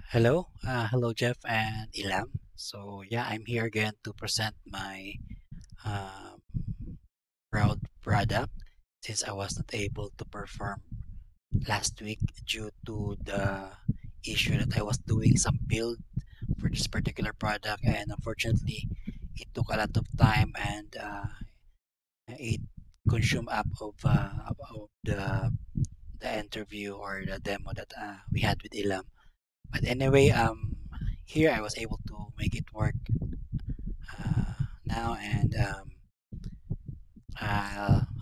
Hello Jeff and Ilam. So yeah, I'm here again to present my um, proud product since I was not able to perform last week due to the issue that I was doing some build for this particular product, and unfortunately it took a lot of time and it consumed up of the interview or the demo that we had with Ilam. But anyway, here I was able to make it work now, and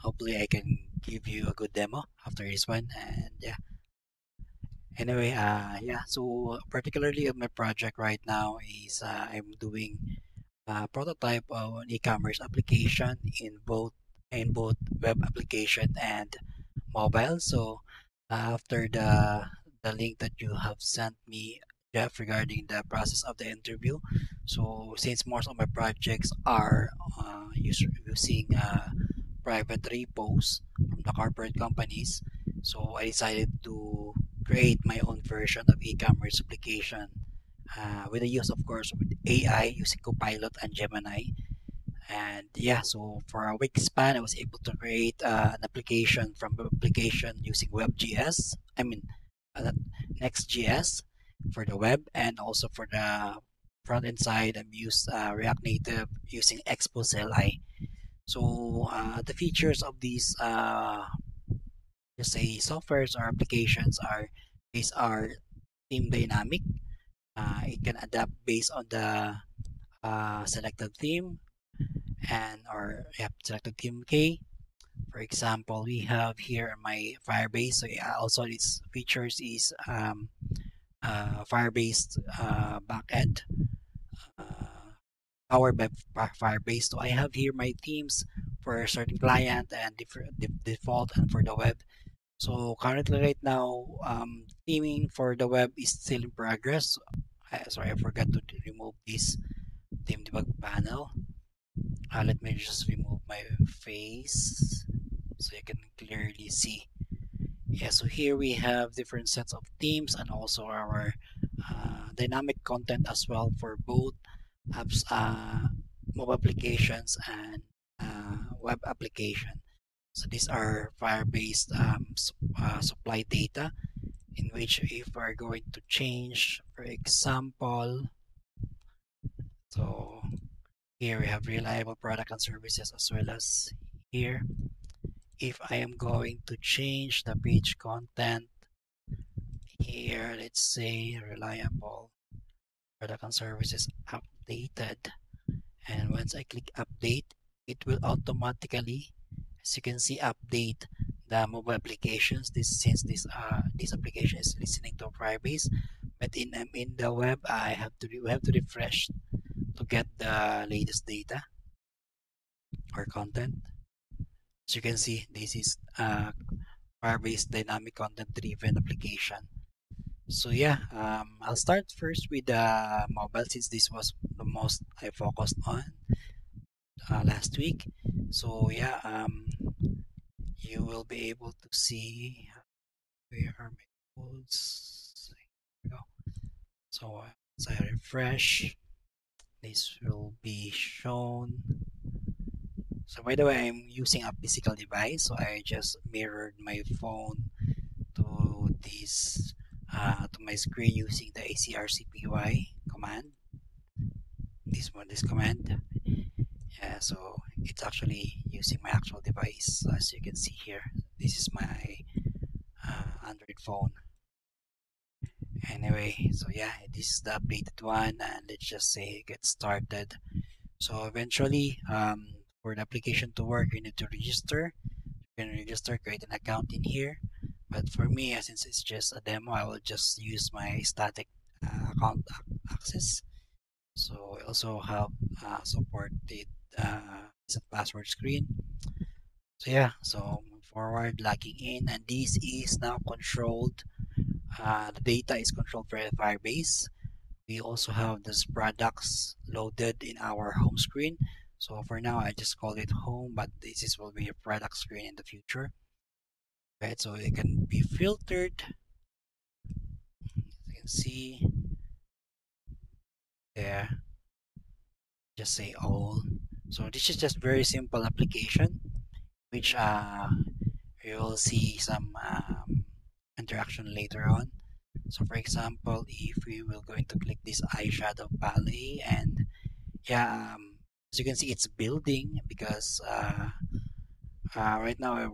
hopefully I can give you a good demo after this one. And yeah, anyway, yeah. So particularly of my project right now is I'm doing a prototype of an e-commerce application in both web application and mobile. So after the link that you have sent me, Jeff, regarding the process of the interview. So since most of my projects are using private repos from the corporate companies, so I decided to create my own version of e-commerce application with the use, of course, with AI using Copilot and Gemini. And yeah, so for a week span, I was able to create an application from web application using WebGS. Uh, Next.js for the web, and also for the front end side, I'm used React Native using Expose CLI. So the features of these, just say, softwares or applications are these are theme dynamic. It can adapt based on the selected theme and or yep, selected theme K. For example, we have here my Firebase. So yeah, also its features is Firebase backend, uh, powered by Firebase. So I have here my themes for a certain client and different default and for the web. So currently right now, theming for the web is still in progress. Sorry, I forgot to remove this theme debug panel. Let me just remove my face so you can clearly see. Yeah, so here we have different sets of themes and also our dynamic content as well for both apps, mobile applications and web application. So these are Firebase supply data, in which if we're going to change, for example, so here we have reliable product and services, as well as here if I am going to change the page content here, let's say reliable product and services updated, and once I click update, it will automatically, as you can see, update the mobile applications. This application is listening to Firebase, but in the web we have to refresh to get the latest data or content. As you can see, this is Firebase dynamic content driven application. So yeah, I'll start first with mobile, since this was the most I focused on last week. So yeah, you will be able to see where are my codes. Here we go. So as I refresh, this will be shown. So by the way, I'm using a physical device, so I just mirrored my phone to this to my screen using the ACRCPY command. This command. Yeah, so it's actually using my actual device. So as you can see here, this is my Android phone. Anyway, so yeah, this is the updated one, and let's just say get started. So eventually, for the application to work, you need to register. You can register, create an account in here. But for me, since it's just a demo, I will just use my static account access. So I also have supported set password screen. So yeah, so move forward, logging in, and this is now controlled. The data is controlled by Firebase. We also have these products loaded in our home screen. So for now, I just call it home, but will be a product screen in the future. Right, so it can be filtered. As you can see. there, just say all. So this is just very simple application, which you will see some interaction later on. So for example, if we will going to click this eyeshadow palette, and yeah, as you can see, it's building because right now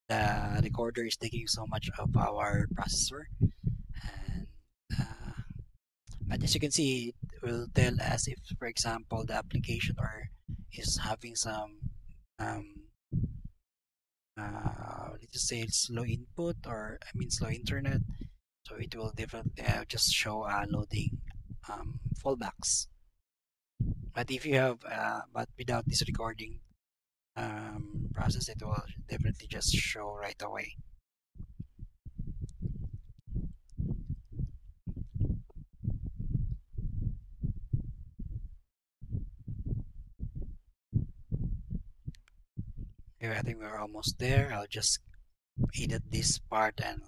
the recorder is taking so much of our processor, and uh, but as you can see, it will tell us if, for example, the application or is having some um, let's just say it's slow input, or I mean slow internet. So it will definitely just show loading fallbacks. But if you have, but without this recording process, it will definitely just show right away. Okay, I think we're almost there. I'll just edit this part and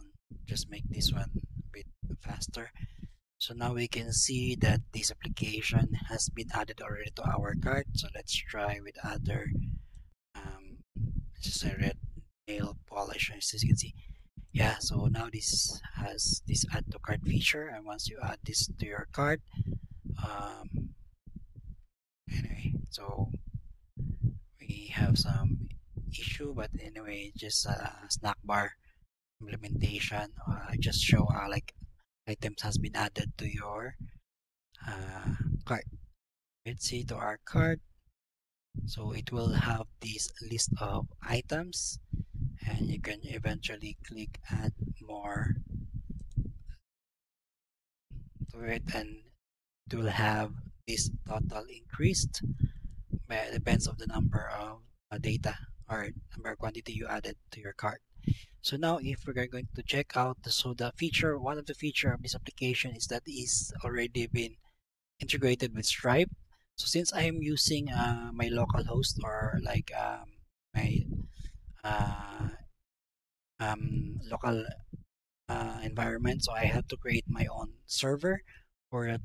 just make this one a bit faster. So now we can see that this application has been added already to our cart. So let's try with other, just a red nail polish. As you can see, yeah. So now this has this add to cart feature, and once you add this to your cart, um, anyway, so we have some issue, but anyway, just a snack bar implementation. Just show like items has been added to your uh, cart. Let's see to our cart. So it will have this list of items, and you can eventually click add more to it, and it will have this total increased. But it depends of the number of data or number of quantity you added to your cart. So now if we're going to check out so the feature, one of the feature of this application is that it's already been integrated with Stripe. So since I am using my local host, or like my uh, local environment, so I have to create my own server for a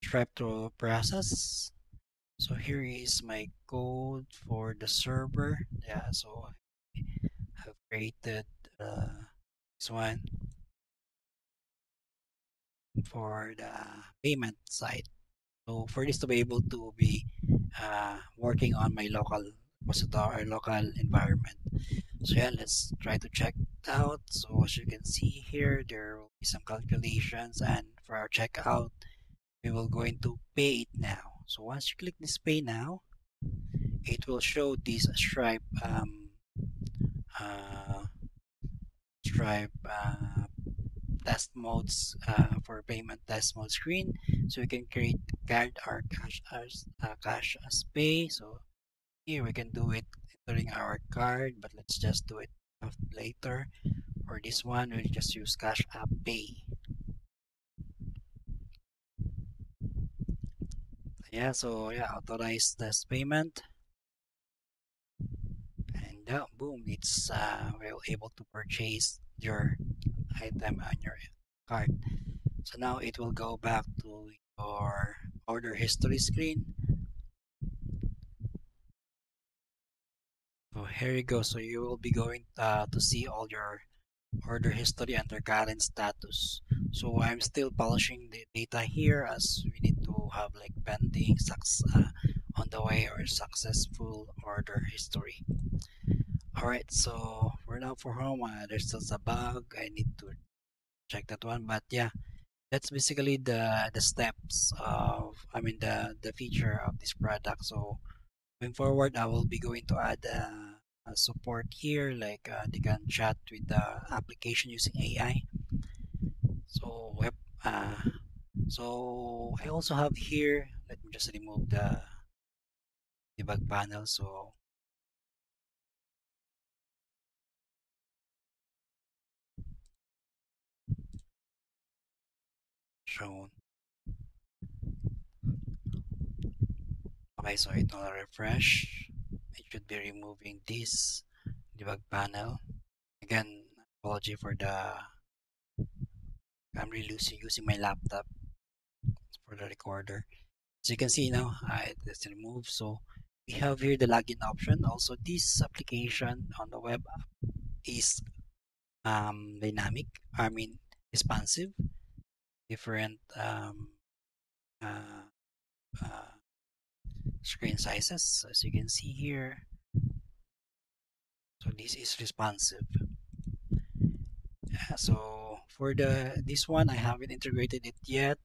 Stripe to process. So here is my code for the server. Yeah, so I have created this one for the payment side. So for this to be able to be working on my local repository or local environment. So yeah, let's try to check it out. So as you can see here, there will be some calculations, and for our checkout, we will going to pay it now. So once you click this pay now, it will show this uh, Stripe test modes for payment test mode screen. So we can create card or cash as pay. So here we can do it entering our card, but let's just do it later. For this one, we'll just use Cash App Pay. Yeah, so yeah, authorize this payment, and boom, it's we're able to purchase your item on your card. So now it will go back to your order history screen. So here you go. So you will be going to see all your order history under current status. So I'm still polishing the data here, as we need to have like pending on the way or successful order history. Alright, so for now for home, there's still a bug. I need to check that one, but yeah, that's basically the steps of, I mean, the feature of this product. So going forward, I will be going to add a support here, like they can chat with the application using AI. So web, uh, so I also have here. Let me just remove the debug panel. So shown. Okay, so it will refresh. It should be removing this debug panel. Again, apology for the I'm really using my laptop for the recorder. As you can see now, it is removed. So we have here the login option. Also, this application on the web is dynamic. I mean, responsive, different uh, uh, screen sizes, as you can see here. So this is responsive. So for this one, I haven't integrated it yet.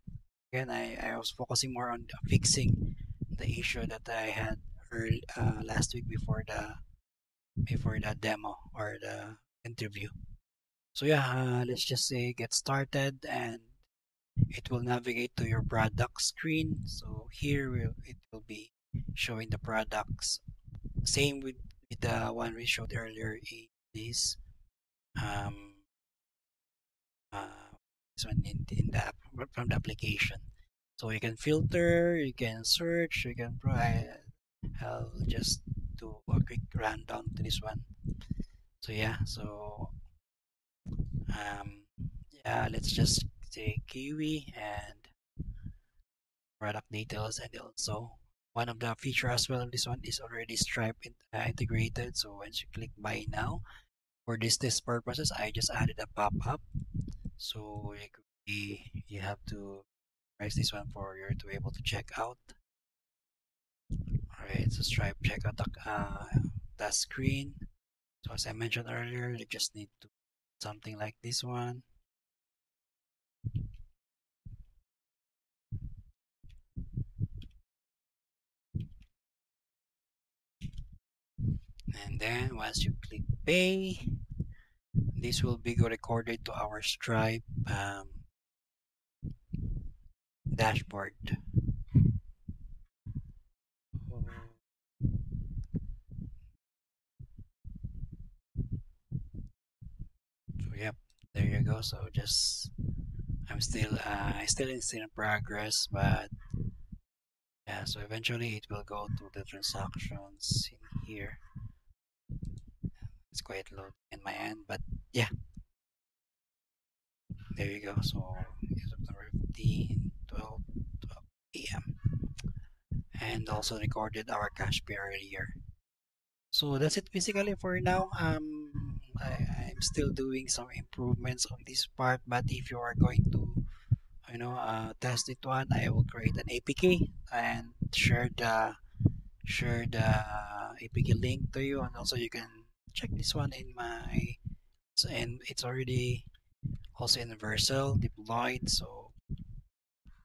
Again, I was focusing more on fixing the issue that I had last week before the demo or the interview. So yeah, let's just say get started, and it will navigate to your product screen. So here it will be showing the products. Same with the one we showed earlier in this um, uh, this one in the app from the application. So you can filter, you can search, you can provide. I'll just do a quick rundown to this one. So yeah, so um, yeah, let's just say Kiwi and product details, and also one of the feature as well. This one is already Stripe integrated. So once you click buy now, for this test purposes, I just added a pop-up. So you have to press this one for you to be able to check out. Alright, so Stripe check out the screen. So as I mentioned earlier, you just need to something like this one. And then once you click pay, this will be recorded to our Stripe dashboard. So yep, there you go. So just still in progress, but yeah. So eventually it will go to the transactions in here. It's quite low in my end, but yeah, there you go. So September 15, 12 p.m. and also recorded our cash pay earlier. So that's it basically for now. I'm still doing some improvements on this part, but if you are going to test it one, I will create an APK and share the APK link to you, and also you can check this one in my and it's already also in Vercel deployed, so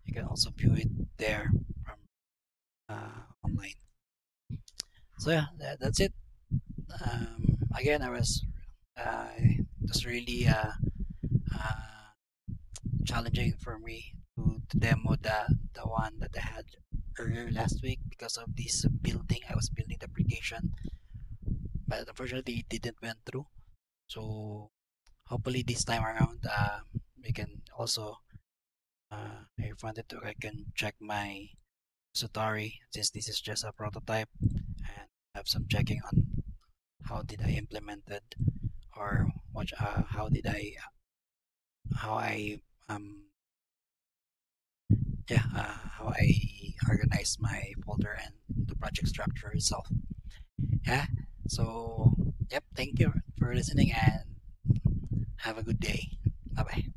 you can also view it there from online. So yeah, that's it. Again, I was just really uh, challenging for me to demo the one that I had earlier last week because of this building. I was building the application, but unfortunately it didn't went through. So hopefully this time around, we can also if wanted to, I can check my Satori since this is just a prototype and have some checking on how did I implement it or what how I how I organize my folder and the project structure itself. Yeah. So yep, thank you for listening and have a good day. Bye bye.